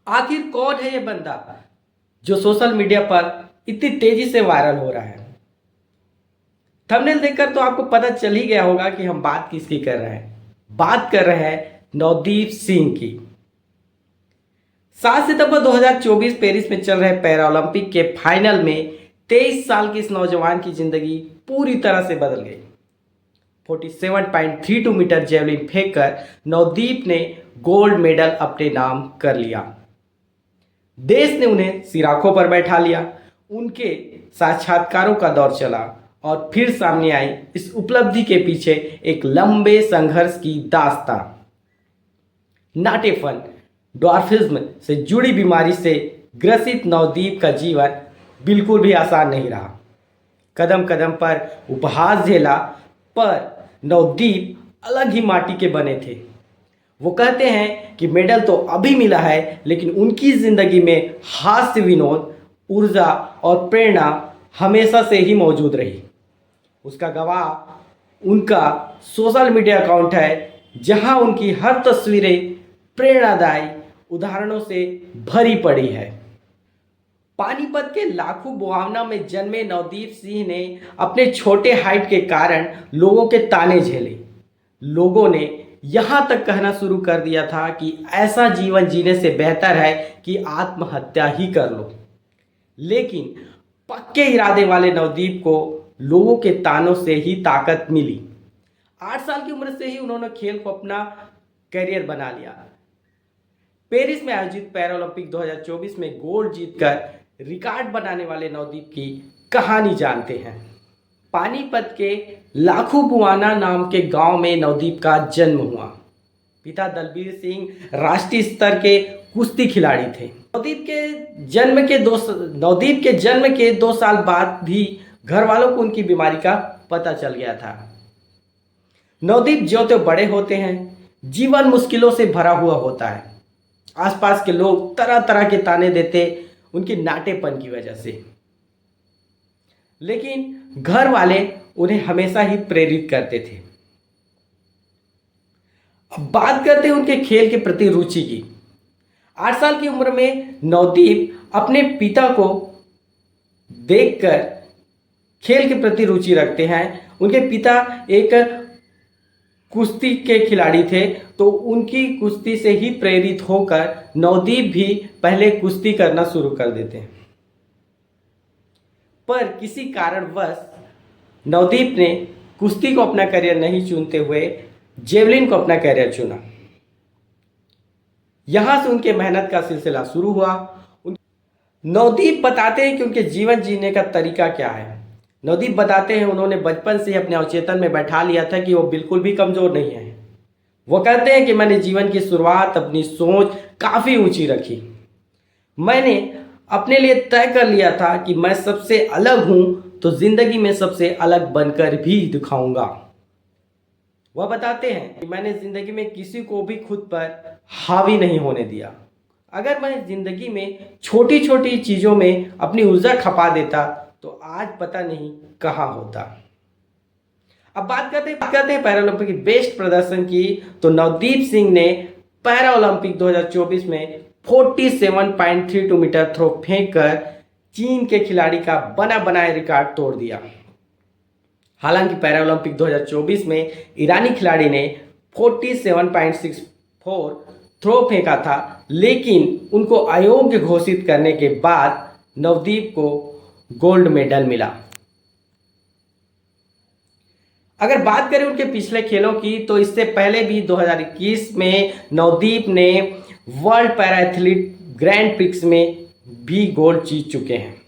आखिर कौन है ये बंदा जो सोशल मीडिया पर इतनी तेजी से वायरल हो रहा है। थंबनेल देखकर तो आपको पता चल ही गया होगा कि हम बात किसकी कर रहे हैं। बात कर रहे हैं नवदीप सिंह की। 7 सितंबर 2024 पेरिस में चल रहे पैरा ओलंपिक के फाइनल में 23 साल के इस नौजवान की जिंदगी पूरी तरह से बदल गई। 47.32 मीटर जेवलिन फेंककर नवदीप ने गोल्ड मेडल अपने नाम कर लिया। देश ने उन्हें सिराखों पर बैठा लिया। उनके साक्षात्कारों का दौर चला और फिर सामने आई इस उपलब्धि के पीछे एक लंबे संघर्ष की दास्तान। नाटेफन ड्वार्फिज्म से जुड़ी बीमारी से ग्रसित नवदीप का जीवन बिल्कुल भी आसान नहीं रहा। कदम कदम पर उपहास झेला, पर नवदीप अलग ही माटी के बने थे। वो कहते हैं कि मेडल तो अभी मिला है, लेकिन उनकी जिंदगी में हास्य, विनोद, ऊर्जा और प्रेरणा हमेशा से ही मौजूद रही। उसका गवाह उनका सोशल मीडिया अकाउंट है, जहां उनकी हर तस्वीरें प्रेरणादायी उदाहरणों से भरी पड़ी है। पानीपत के लाखों बुआवना में जन्मे नवदीप सिंह ने अपने छोटे हाइट के कारण लोगों के ताने झेले। लोगों ने यहां तक कहना शुरू कर दिया था कि ऐसा जीवन जीने से बेहतर है कि आत्महत्या ही कर लो। लेकिन पक्के इरादे वाले नवदीप को लोगों के तानों से ही ताकत मिली। 8 साल की उम्र से ही उन्होंने खेल को अपना करियर बना लिया। पेरिस में आयोजित पैरा ओलंपिक 2024 में गोल्ड जीतकर रिकॉर्ड बनाने वाले नवदीप की कहानी जानते हैं। पानीपत के लाखू बुआना नाम के गांव में नवदीप का जन्म हुआ। पिता दलबीर सिंह राष्ट्रीय स्तर के कुश्ती खिलाड़ी थे। नवदीप के जन्म के 2 साल बाद भी घर वालों को उनकी बीमारी का पता चल गया था। नवदीप जो तो बड़े होते हैं, जीवन मुश्किलों से भरा हुआ होता है। आसपास के लोग तरह तरह के ताने देते उनके नाटेपन की वजह से, लेकिन घर वाले उन्हें हमेशा ही प्रेरित करते थे। अब बात करते हैं उनके खेल के प्रति रुचि की। 8 साल की उम्र में नवदीप अपने पिता को देखकर खेल के प्रति रुचि रखते हैं। उनके पिता एक कुश्ती के खिलाड़ी थे, तो उनकी कुश्ती से ही प्रेरित होकर नवदीप भी पहले कुश्ती करना शुरू कर देते हैं। पर किसी कारणवश नवदीप ने कुश्ती को अपना करियर नहीं चुनते हुए जेवलिन को अपना करियर चुना। यहां से उनके मेहनत का सिलसिला शुरू हुआ। नवदीप बताते हैं कि उनके जीवन जीने का तरीका क्या है। नवदीप बताते हैं उन्होंने बचपन से अपने अवचेतन में बैठा लिया था कि वो बिल्कुल भी कमजोर नहीं है। वो कहते हैं कि मैंने जीवन की शुरुआत अपनी सोच काफ़ी ऊंची रखी। मैंने अपने लिए तय कर लिया था कि मैं सबसे अलग हूं, तो जिंदगी में सबसे अलग बनकर भी दिखाऊंगा। वह बताते हैं कि मैंने जिंदगी में किसी को भी खुद पर हावी नहीं होने दिया। अगर मैं जिंदगी में छोटी छोटी चीज़ों में अपनी ऊर्जा खपा देता तो आज पता नहीं कहाँ होता। अब बात करते हैं पैरा ओलंपिक की बेस्ट प्रदर्शन की। तो नवदीप सिंह ने पैरा ओलंपिक 2024 में 47.32 मीटर थ्रो फेंककर चीन के खिलाड़ी का बना बनाए रिकॉर्ड तोड़ दिया। हालांकि पैरा ओलंपिक 2024 में ईरानी खिलाड़ी ने 47.64 थ्रो फेंका था, लेकिन उनको अयोग्य घोषित करने के बाद नवदीप को गोल्ड मेडल मिला। अगर बात करें उनके पिछले खेलों की, तो इससे पहले भी 2021 में नवदीप ने world para athlete grand prix में भी गोल्ड जीत चुके हैं।